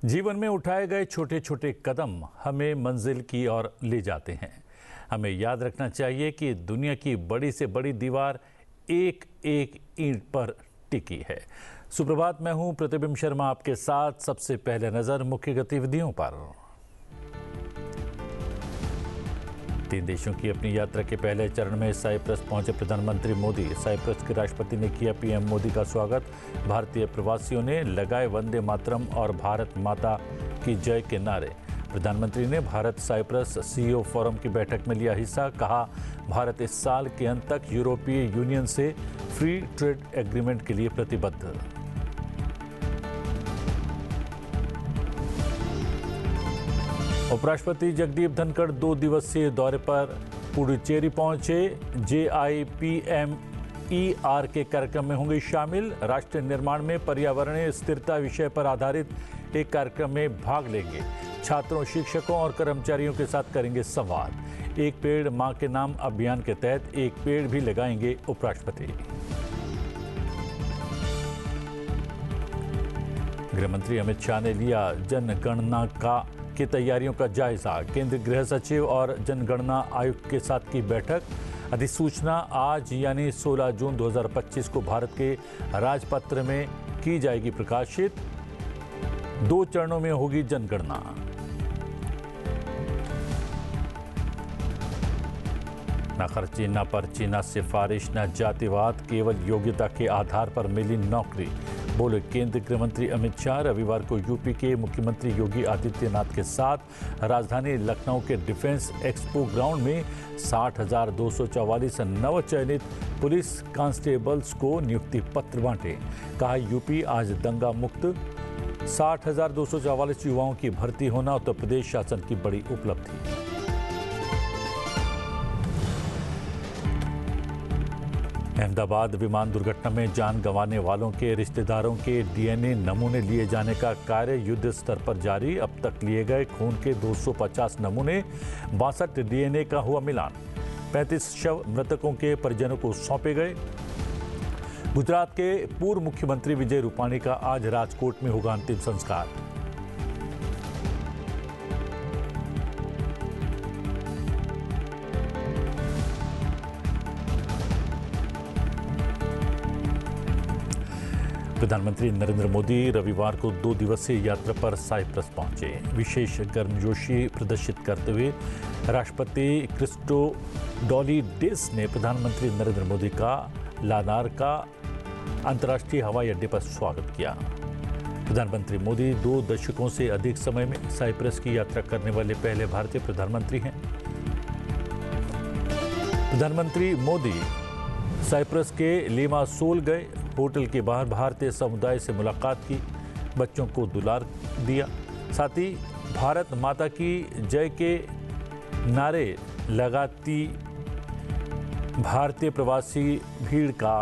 जीवन में उठाए गए छोटे छोटे कदम हमें मंजिल की ओर ले जाते हैं। हमें याद रखना चाहिए कि दुनिया की बड़ी से बड़ी दीवार एक एक ईंट पर टिकी है। सुप्रभात, मैं हूं प्रतिबिंब शर्मा आपके साथ। सबसे पहले नजर मुख्य गतिविधियों पर। 3 देशों की अपनी यात्रा के पहले चरण में साइप्रस पहुंचे प्रधानमंत्री मोदी। साइप्रस के राष्ट्रपति ने किया पीएम मोदी का स्वागत। भारतीय प्रवासियों ने लगाए वंदे मातरम और भारत माता की जय के नारे। प्रधानमंत्री ने भारत साइप्रस सीईओ फोरम की बैठक में लिया हिस्सा। कहा, भारत इस साल के अंत तक यूरोपीय यूनियन से फ्री ट्रेड एग्रीमेंट के लिए प्रतिबद्ध। उपराष्ट्रपति जगदीप धनखड़ 2 दिवसीय दौरे पर पुडुचेरी पहुंचे। JIPMER के कार्यक्रम में होंगे शामिल। राष्ट्र निर्माण में पर्यावरणीय स्थिरता विषय पर आधारित एक कार्यक्रम में भाग लेंगे। छात्रों, शिक्षकों और कर्मचारियों के साथ करेंगे संवाद। एक पेड़ मां के नाम अभियान के तहत एक पेड़ भी लगाएंगे उपराष्ट्रपति। गृहमंत्री अमित शाह ने लिया जनगणना की तैयारियों का जायजा। केंद्रीय गृह सचिव और जनगणना आयुक्त के साथ की बैठक। अधिसूचना आज यानी 16 जून 2025 को भारत के राजपत्र में की जाएगी प्रकाशित। 2 चरणों में होगी जनगणना। न खर्ची, न पर्ची, न सिफारिश, न जातिवाद, केवल योग्यता के आधार पर मिली नौकरी, बोले केंद्रीय गृह मंत्री अमित शाह। रविवार को यूपी के मुख्यमंत्री योगी आदित्यनाथ के साथ राजधानी लखनऊ के डिफेंस एक्सपो ग्राउंड में 60,244 नवचयनित पुलिस कांस्टेबल्स को नियुक्ति पत्र बांटे। कहा, यूपी आज दंगा मुक्त। 60,244 युवाओं की भर्ती होना उत्तर प्रदेश शासन की बड़ी उपलब्धि। अहमदाबाद विमान दुर्घटना में जान गंवाने वालों के रिश्तेदारों के डीएनए नमूने लिए जाने का कार्य युद्ध स्तर पर जारी। अब तक लिए गए खून के 250 नमूने, 62 डीएनए का हुआ मिलान। 35 शव मृतकों के परिजनों को सौंपे गए। गुजरात के पूर्व मुख्यमंत्री विजय रूपाणी का आज राजकोट में होगा अंतिम संस्कार। प्रधानमंत्री नरेंद्र मोदी रविवार को 2 दिवसीय यात्रा पर साइप्रस पहुंचे। विशेष गर्मजोशी प्रदर्शित करते हुए राष्ट्रपति क्रिस्टोडोलिडेस ने प्रधानमंत्री नरेंद्र मोदी का लारनाका अंतर्राष्ट्रीय हवाई अड्डे पर स्वागत किया। प्रधानमंत्री मोदी 2 दशकों से अधिक समय में साइप्रस की यात्रा करने वाले पहले भारतीय प्रधानमंत्री हैं। प्रधानमंत्री मोदी साइप्रस के लिमासोल गए। होटल के बाहर भारतीय समुदाय से मुलाकात की, बच्चों को दुलार दिया। साथ ही भारत माता की जय के नारे लगाती भारतीय प्रवासी भीड़ का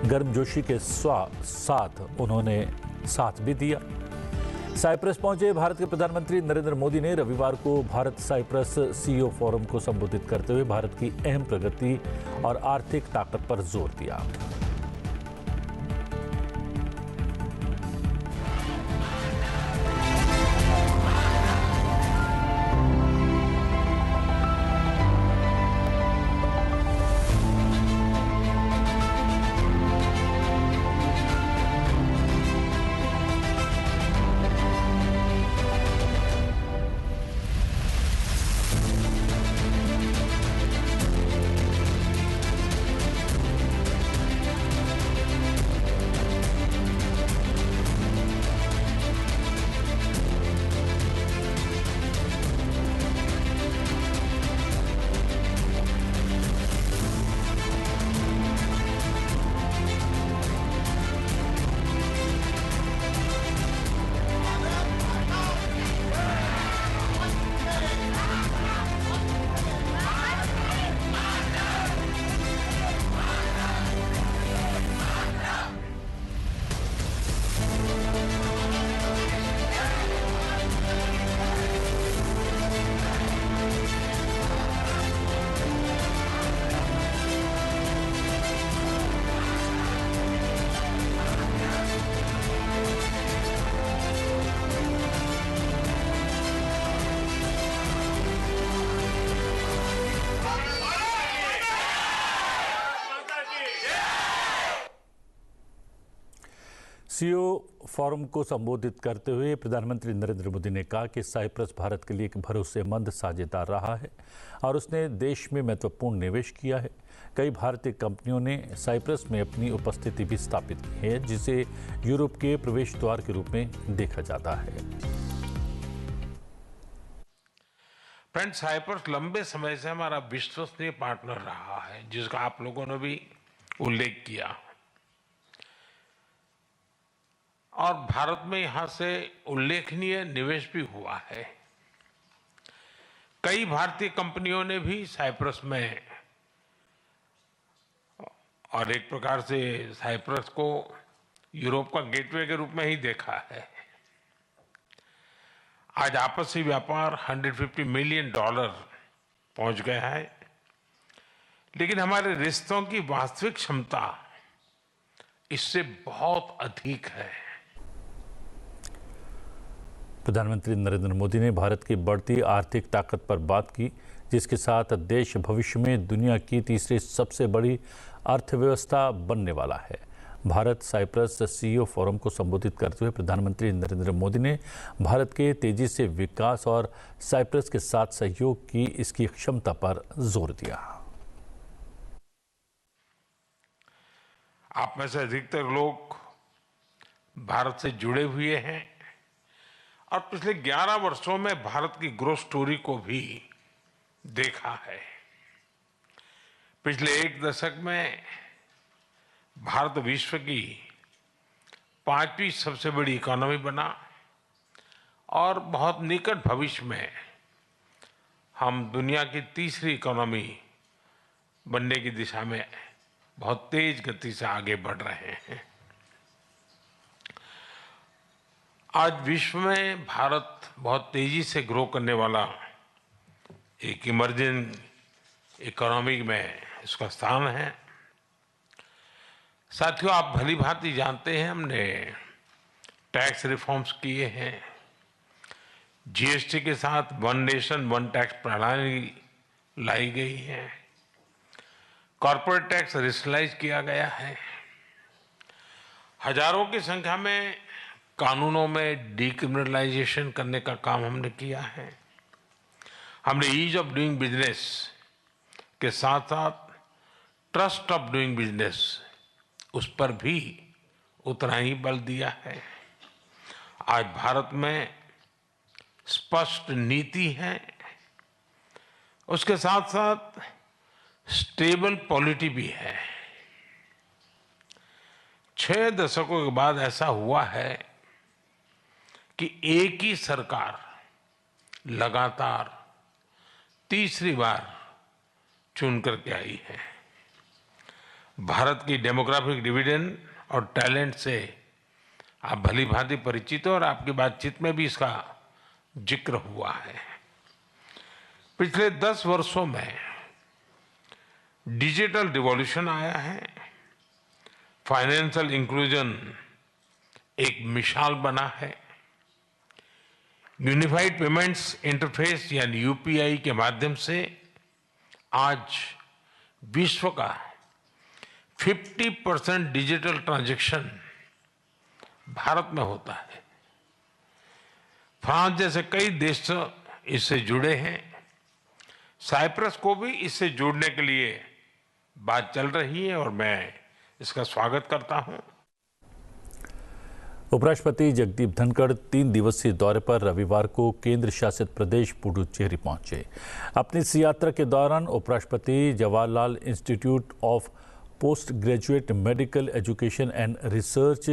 गर्मजोशी के साथ उन्होंने साथ भी दिया। साइप्रस पहुंचे भारत के प्रधानमंत्री नरेंद्र मोदी ने रविवार को भारत साइप्रस सीईओ फोरम को संबोधित करते हुए भारत की अहम प्रगति और आर्थिक ताकत पर जोर दिया। सीईओ फोरम को संबोधित करते हुए प्रधानमंत्री नरेंद्र मोदी ने कहा कि साइप्रस भारत के लिए एक भरोसेमंद साझेदार रहा है और उसने देश में महत्वपूर्ण निवेश किया है। कई भारतीय कंपनियों ने साइप्रस में अपनी उपस्थिति भी स्थापित की है, जिसे यूरोप के प्रवेश द्वार के रूप में देखा जाता है। फ्रेंड, साइप्रस लंबे समय से हमारा विश्वसनीय पार्टनर रहा है, जिसका आप लोगों ने भी उल्लेख किया, और भारत में यहां से उल्लेखनीय निवेश भी हुआ है। कई भारतीय कंपनियों ने भी साइप्रस में, और एक प्रकार से साइप्रस को यूरोप का गेटवे के रूप में ही देखा है। आज आपसी व्यापार $150 मिलियन पहुंच गया है, लेकिन हमारे रिश्तों की वास्तविक क्षमता इससे बहुत अधिक है। प्रधानमंत्री नरेंद्र मोदी ने भारत की बढ़ती आर्थिक ताकत पर बात की, जिसके साथ देश भविष्य में दुनिया की तीसरी सबसे बड़ी अर्थव्यवस्था बनने वाला है। भारत साइप्रस सीईओ फोरम को संबोधित करते हुए प्रधानमंत्री नरेंद्र मोदी ने भारत के तेजी से विकास और साइप्रस के साथ सहयोग की इसकी क्षमता पर जोर दिया। आप में से अधिकतर लोग भारत से जुड़े हुए हैं और पिछले 11 वर्षों में भारत की ग्रोथ स्टोरी को भी देखा है। पिछले एक दशक में भारत विश्व की 5वीं सबसे बड़ी इकोनॉमी बना और बहुत निकट भविष्य में हम दुनिया की तीसरी इकोनॉमी बनने की दिशा में बहुत तेज गति से आगे बढ़ रहे हैं। आज विश्व में भारत बहुत तेजी से ग्रो करने वाला एक इमर्जिंग इकोनॉमी में इसका स्थान है। साथियों, आप भली भांति जानते हैं, हमने टैक्स रिफॉर्म्स किए हैं। जीएसटी के साथ वन नेशन वन टैक्स प्रणाली लाई गई है। कॉर्पोरेट टैक्स रेशनलाइज किया गया है। हजारों की संख्या में कानूनों में डीक्रिमिनलाइजेशन करने का काम हमने किया है। हमने ईज ऑफ डूइंग बिजनेस के साथ साथ ट्रस्ट ऑफ डूइंग बिजनेस, उस पर भी उतना ही बल दिया है। आज भारत में स्पष्ट नीति है, उसके साथ साथ स्टेबल पॉलिटी भी है। 6 दशकों के बाद ऐसा हुआ है कि एक ही सरकार लगातार तीसरी बार चुन करके आई है। भारत की डेमोग्राफिक डिविडेंड और टैलेंट से आप भली भांति परिचित हो और आपकी बातचीत में भी इसका जिक्र हुआ है। पिछले 10 वर्षों में डिजिटल रिवॉल्यूशन आया है। फाइनेंशियल इंक्लूजन एक मिसाल बना है। यूनिफाइड पेमेंट्स इंटरफेस यानी यूपीआई के माध्यम से आज विश्व का 50% डिजिटल ट्रांजैक्शन भारत में होता है। फ्रांस जैसे कई देश इससे जुड़े हैं। साइप्रस को भी इससे जुड़ने के लिए बात चल रही है और मैं इसका स्वागत करता हूं। उपराष्ट्रपति जगदीप धनखड़ 3 दिवसीय दौरे पर रविवार को केंद्र शासित प्रदेश पुडुचेरी पहुंचे। अपनी इस यात्रा के दौरान उपराष्ट्रपति Jawaharlal institute of post graduate medical education and research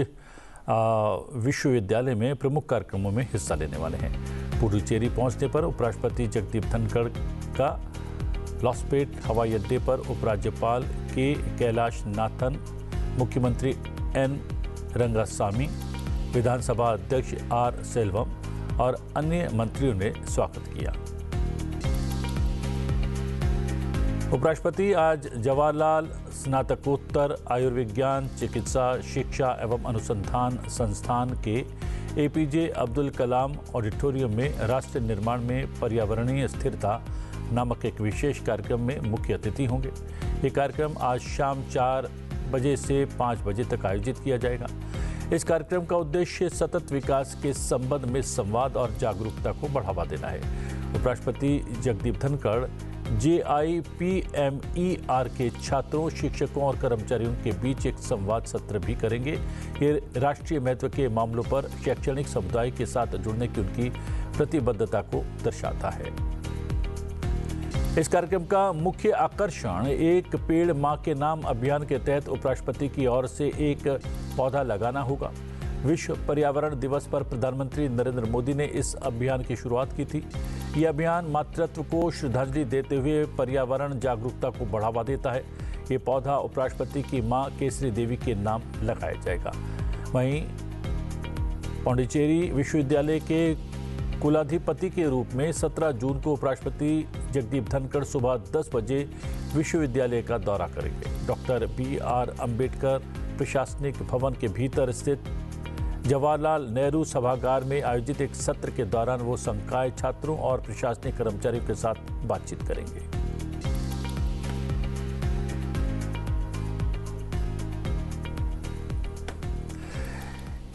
विश्वविद्यालय में प्रमुख कार्यक्रमों में हिस्सा लेने वाले हैं। पुडुचेरी पहुंचने पर उपराष्ट्रपति जगदीप धनखड़ का लॉसपेट हवाई अड्डे पर उपराज्यपाल के कैलाश नाथन, मुख्यमंत्री एन रंगासामी, विधानसभा अध्यक्ष आर सेल्वम और अन्य मंत्रियों ने स्वागत किया। उपराष्ट्रपति आज जवाहरलाल स्नातकोत्तर आयुर्विज्ञान चिकित्सा शिक्षा एवं अनुसंधान संस्थान के एपीजे अब्दुल कलाम ऑडिटोरियम में राष्ट्र निर्माण में पर्यावरणीय स्थिरता नामक एक विशेष कार्यक्रम में मुख्य अतिथि होंगे। ये कार्यक्रम आज शाम 4 बजे से 5 बजे तक आयोजित किया जाएगा। इस कार्यक्रम का उद्देश्य सतत विकास के संबंध में संवाद और जागरूकता को बढ़ावा देना है। उपराष्ट्रपति जगदीप धनखड़ JIPMER के छात्रों, शिक्षकों और कर्मचारियों के बीच एक संवाद सत्र भी करेंगे। ये राष्ट्रीय महत्व के मामलों पर शैक्षणिक समुदाय के साथ जुड़ने की उनकी प्रतिबद्धता को दर्शाता है। इस कार्यक्रम का मुख्य आकर्षण एक पेड़ मां के नाम अभियान के तहत उपराष्ट्रपति की ओर से एक पौधा लगाना होगा। विश्व पर्यावरण दिवस पर प्रधानमंत्री नरेंद्र मोदी ने इस अभियान की शुरुआत की थी। यह अभियान मातृत्व को श्रद्धांजलि देते हुए पर्यावरण जागरूकता को बढ़ावा देता है। ये पौधा उपराष्ट्रपति की मां केसरी देवी के नाम लगाया जाएगा। वहीं पांडिचेरी विश्वविद्यालय के कुलाधिपति के रूप में 17 जून को उपराष्ट्रपति जगदीप धनखड़ सुबह 10 बजे विश्वविद्यालय का दौरा करेंगे। डॉक्टर BR अम्बेडकर प्रशासनिक भवन के भीतर स्थित जवाहरलाल नेहरू सभागार में आयोजित एक सत्र के दौरान वो संकाय छात्रों और प्रशासनिक कर्मचारियों के साथ बातचीत करेंगे।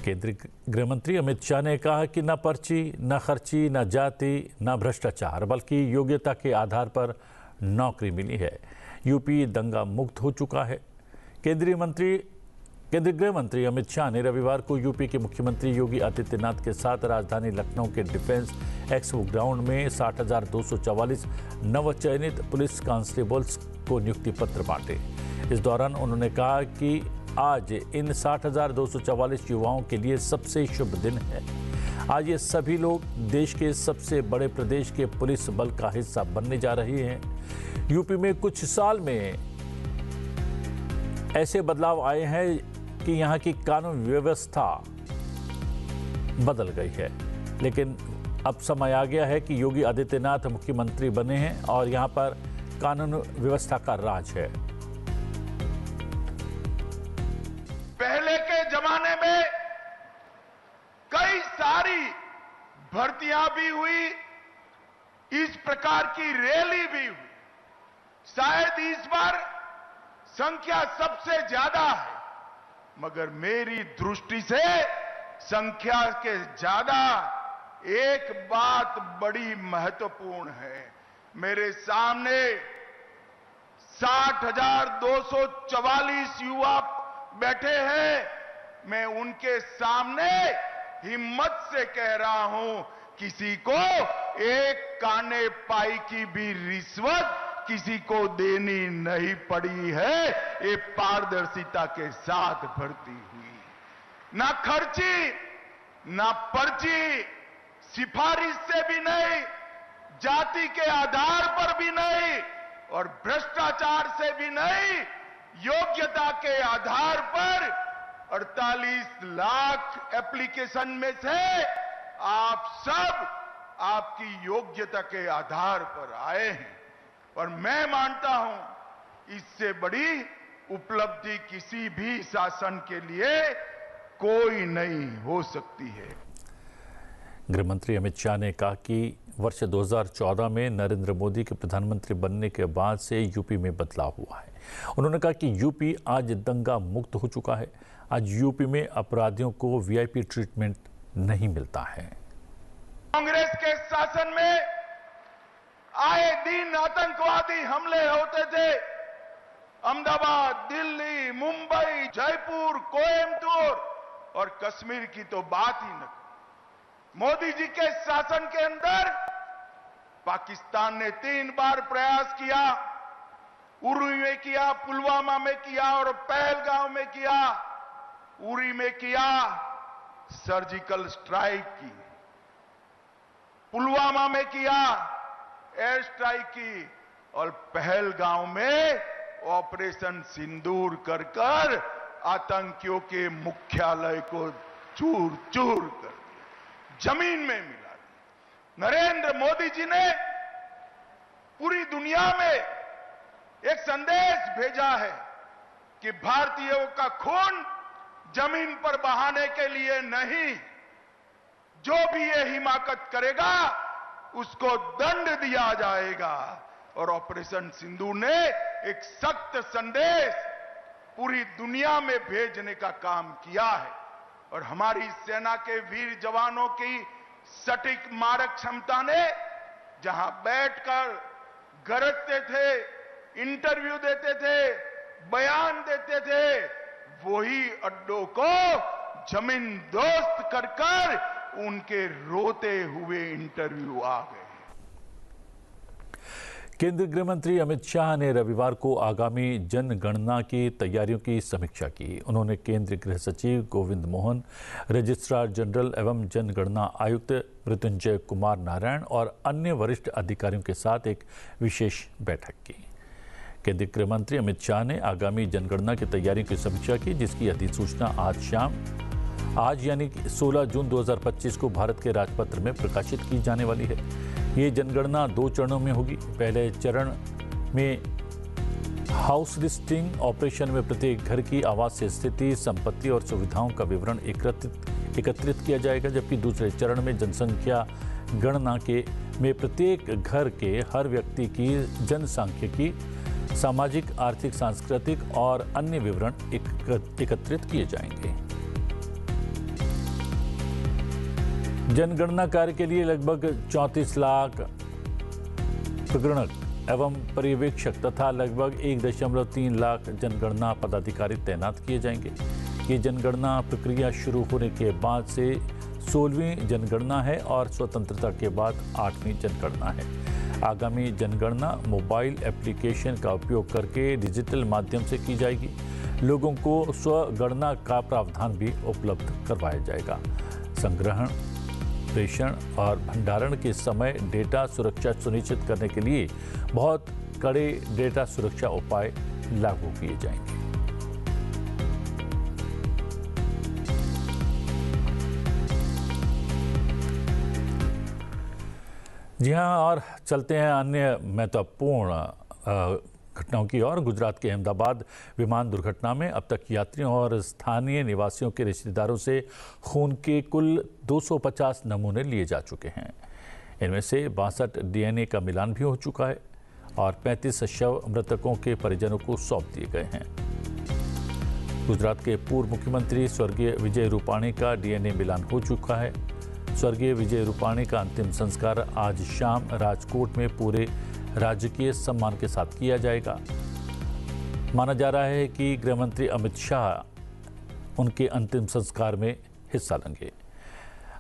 केंद्रीय गृह मंत्री अमित शाह ने कहा कि न पर्ची, न खर्ची, न जाति, न भ्रष्टाचार, बल्कि योग्यता के आधार पर नौकरी मिली है। यूपी दंगा मुक्त हो चुका है। केंद्रीय गृह मंत्री अमित शाह ने रविवार को यूपी के मुख्यमंत्री योगी आदित्यनाथ के साथ राजधानी लखनऊ के डिफेंस एक्सपो ग्राउंड में 60,244 नवचयनित पुलिस कांस्टेबल्स को नियुक्ति पत्र बांटे। इस दौरान उन्होंने कहा कि आज इन 60,244 युवाओं के लिए सबसे शुभ दिन है। आज ये सभी लोग देश के सबसे बड़े प्रदेश के पुलिस बल का हिस्सा बनने जा रहे हैं। यूपी में कुछ साल में ऐसे बदलाव आए हैं कि यहाँ की कानून व्यवस्था बदल गई है, लेकिन अब समय आ गया है कि योगी आदित्यनाथ मुख्यमंत्री बने हैं और यहाँ पर कानून व्यवस्था का राज है। पहले के जमाने में कई सारी भर्तियां भी हुई, इस प्रकार की रैली भी हुई। शायद इस बार संख्या सबसे ज्यादा है, मगर मेरी दृष्टि से संख्या के ज्यादा एक बात बड़ी महत्वपूर्ण है। मेरे सामने 60,244 युवा बैठे हैं। मैं उनके सामने हिम्मत से कह रहा हूं, किसी को एक काने पाई की भी रिश्वत किसी को देनी नहीं पड़ी है। ये पारदर्शिता के साथ भर्ती हुई, ना खर्ची, ना पर्ची, सिफारिश से भी नहीं, जाति के आधार पर भी नहीं और भ्रष्टाचार से भी नहीं, योग्यता के आधार पर 48 लाख एप्लीकेशन में से आप सब आपकी योग्यता के आधार पर आए हैं। और मैं मानता हूं इससे बड़ी उपलब्धि किसी भी शासन के लिए कोई नहीं हो सकती है। गृह मंत्री अमित शाह ने कहा कि वर्ष 2014 में नरेंद्र मोदी के प्रधानमंत्री बनने के बाद से यूपी में बदलाव हुआ है। उन्होंने कहा कि यूपी आज दंगा मुक्त हो चुका है। आज यूपी में अपराधियों को VIP ट्रीटमेंट नहीं मिलता है। कांग्रेस के शासन में आए दिन आतंकवादी हमले होते थे। अहमदाबाद, दिल्ली, मुंबई, जयपुर, कोयम्बटूर और कश्मीर की तो बात ही न। मोदी जी के शासन के अंदर पाकिस्तान ने 3 बार प्रयास किया। उरी में किया, पुलवामा में किया और पहलगांव में किया। उरी में किया, सर्जिकल स्ट्राइक की। पुलवामा में किया, एयर स्ट्राइक की और पहलगांव में ऑपरेशन सिंदूर कर कर आतंकियों के मुख्यालय को चूर चूर कर दिया, जमीन में मिला दिया। नरेंद्र मोदी जी ने पूरी दुनिया में एक संदेश भेजा है कि भारतीयों का खून जमीन पर बहाने के लिए नहीं, जो भी ये हिमाकत करेगा उसको दंड दिया जाएगा। और ऑपरेशन सिंदूर ने एक सख्त संदेश पूरी दुनिया में भेजने का काम किया है। और हमारी सेना के वीर जवानों की सटीक मारक क्षमता ने जहां बैठकर गरजते थे, इंटरव्यू देते थे, बयान देते थे, वही अड्डों को जमीन दोस्त कर कर उनके रोते हुए इंटरव्यू आ गए। केंद्रीय गृह मंत्री अमित शाह ने रविवार को आगामी जनगणना की तैयारियों की समीक्षा की। उन्होंने केंद्रीय गृह सचिव गोविंद मोहन, रजिस्ट्रार जनरल एवं जनगणना आयुक्त मृत्युंजय कुमार नारायण और अन्य वरिष्ठ अधिकारियों के साथ एक विशेष बैठक की। केंद्रीय गृह मंत्री अमित शाह ने आगामी जनगणना की तैयारियों की समीक्षा की, जिसकी अधिसूचना आज यानी 16 जून 2025 को भारत के राजपत्र में प्रकाशित की जाने वाली है। ये जनगणना 2 चरणों में होगी। पहले चरण में हाउस लिस्टिंग ऑपरेशन में प्रत्येक घर की आवासीय स्थिति, संपत्ति और सुविधाओं का विवरण एकत्रित किया जाएगा, जबकि दूसरे चरण में जनसंख्या गणना में प्रत्येक घर के हर व्यक्ति की जनसांख्यिकी, सामाजिक, आर्थिक, सांस्कृतिक और अन्य विवरण एकत्रित किए जाएंगे। जनगणना कार्य के लिए लगभग 34 लाख प्रगणक एवं पर्यवेक्षक तथा लगभग 1.3 लाख जनगणना पदाधिकारी तैनात किए जाएंगे। ये जनगणना प्रक्रिया शुरू होने के बाद से 16वीं जनगणना है और स्वतंत्रता के बाद 8वीं जनगणना है। आगामी जनगणना मोबाइल एप्लीकेशन का उपयोग करके डिजिटल माध्यम से की जाएगी। लोगों को स्वगणना का प्रावधान भी उपलब्ध करवाया जाएगा। संग्रहण, प्रेषण और भंडारण के समय डेटा सुरक्षा सुनिश्चित करने के लिए बहुत कड़े डेटा सुरक्षा उपाय लागू किए जाएंगे। जी हां, और चलते हैं अन्य महत्वपूर्ण घटनाओं की ओर। गुजरात के अहमदाबाद विमान दुर्घटना में अब तक यात्रियों और स्थानीय निवासियों के रिश्तेदारों से खून के कुल 250 नमूने लिए जा चुके हैं। इनमें से 62 DNA का मिलान भी हो चुका है और 35 शव मृतकों के परिजनों को सौंप दिए गए हैं। गुजरात के पूर्व मुख्यमंत्री स्वर्गीय विजय रूपाणी का DNA मिलान हो चुका है। स्वर्गीय विजय रूपाणी का अंतिम संस्कार आज शाम राजकोट में पूरे राजकीय सम्मान के साथ किया जाएगा। माना जा रहा है कि गृह मंत्री अमित शाह उनके अंतिम संस्कार में हिस्सा लेंगे।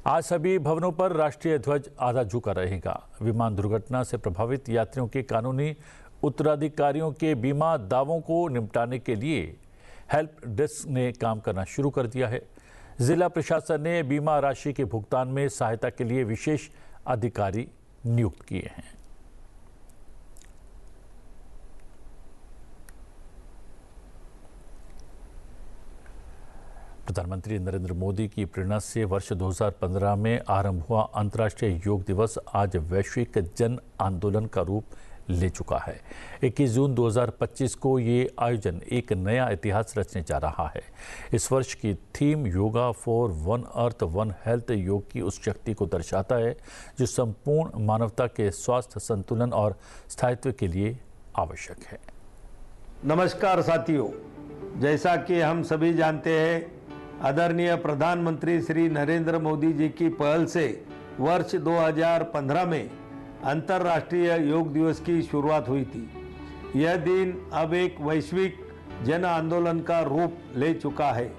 आज सभी भवनों पर राष्ट्रीय ध्वज आधा झुका रहेगा। विमान दुर्घटना से प्रभावित यात्रियों के कानूनी उत्तराधिकारियों के बीमा दावों को निपटाने के लिए हेल्प डेस्क ने काम करना शुरू कर दिया है। जिला प्रशासन ने बीमा राशि के भुगतान में सहायता के लिए विशेष अधिकारी नियुक्त किए हैं। प्रधानमंत्री नरेंद्र मोदी की प्रेरणा से वर्ष 2015 में आरंभ हुआ अंतर्राष्ट्रीय योग दिवस आज वैश्विक जन आंदोलन का रूप ले चुका है। 21 जून 2025 को ये आयोजन एक नया इतिहास रचने जा रहा है। इस वर्ष की theme yoga for one earth one health योग की उस शक्ति को दर्शाता है जो संपूर्ण मानवता के स्वास्थ्य, संतुलन और स्थायित्व के लिए आवश्यक है। नमस्कार साथियों, जैसा कि हम सभी जानते हैं, आदरणीय प्रधानमंत्री श्री नरेंद्र मोदी जी की पहल से वर्ष 2015 में अंतर्राष्ट्रीय योग दिवस की शुरुआत हुई थी। यह दिन अब एक वैश्विक जन आंदोलन का रूप ले चुका है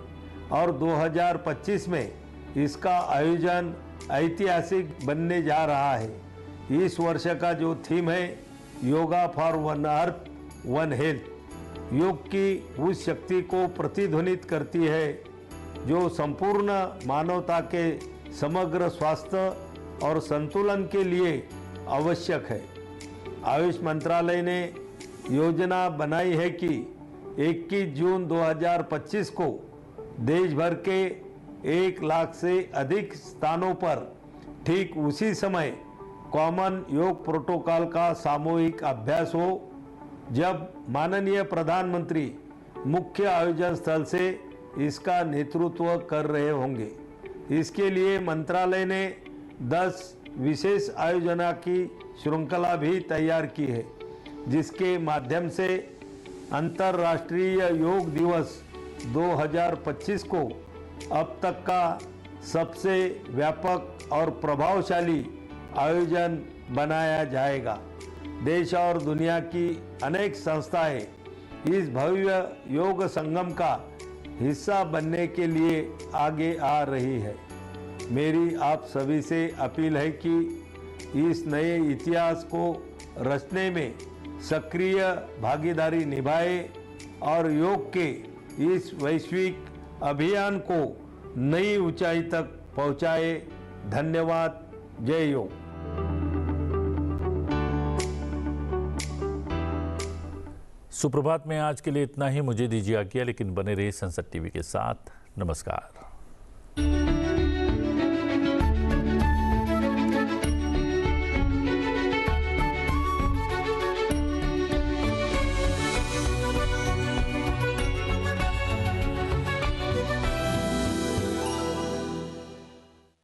और 2025 में इसका आयोजन ऐतिहासिक बनने जा रहा है। इस वर्ष का जो थीम है yoga for one earth one health, योग की उस शक्ति को प्रतिध्वनित करती है जो संपूर्ण मानवता के समग्र स्वास्थ्य और संतुलन के लिए आवश्यक है। आयुष मंत्रालय ने योजना बनाई है कि 21 जून 2025 को देश भर के 1 लाख से अधिक स्थानों पर ठीक उसी समय कॉमन योग प्रोटोकॉल का सामूहिक अभ्यास हो, जब माननीय प्रधानमंत्री मुख्य आयोजन स्थल से इसका नेतृत्व कर रहे होंगे। इसके लिए मंत्रालय ने 10 विशेष आयोजना की श्रृंखला भी तैयार की है, जिसके माध्यम से अंतर्राष्ट्रीय योग दिवस 2025 को अब तक का सबसे व्यापक और प्रभावशाली आयोजन बनाया जाएगा। देश और दुनिया की अनेक संस्थाएं इस भव्य योग संगम का हिस्सा बनने के लिए आगे आ रही है। मेरी आप सभी से अपील है कि इस नए इतिहास को रचने में सक्रिय भागीदारी निभाए और योग के इस वैश्विक अभियान को नई ऊंचाई तक पहुंचाए। धन्यवाद। जय योग। सुप्रभात में आज के लिए इतना ही। मुझे दीजिए आज्ञा, लेकिन बने रहिए संसद टीवी के साथ। नमस्कार।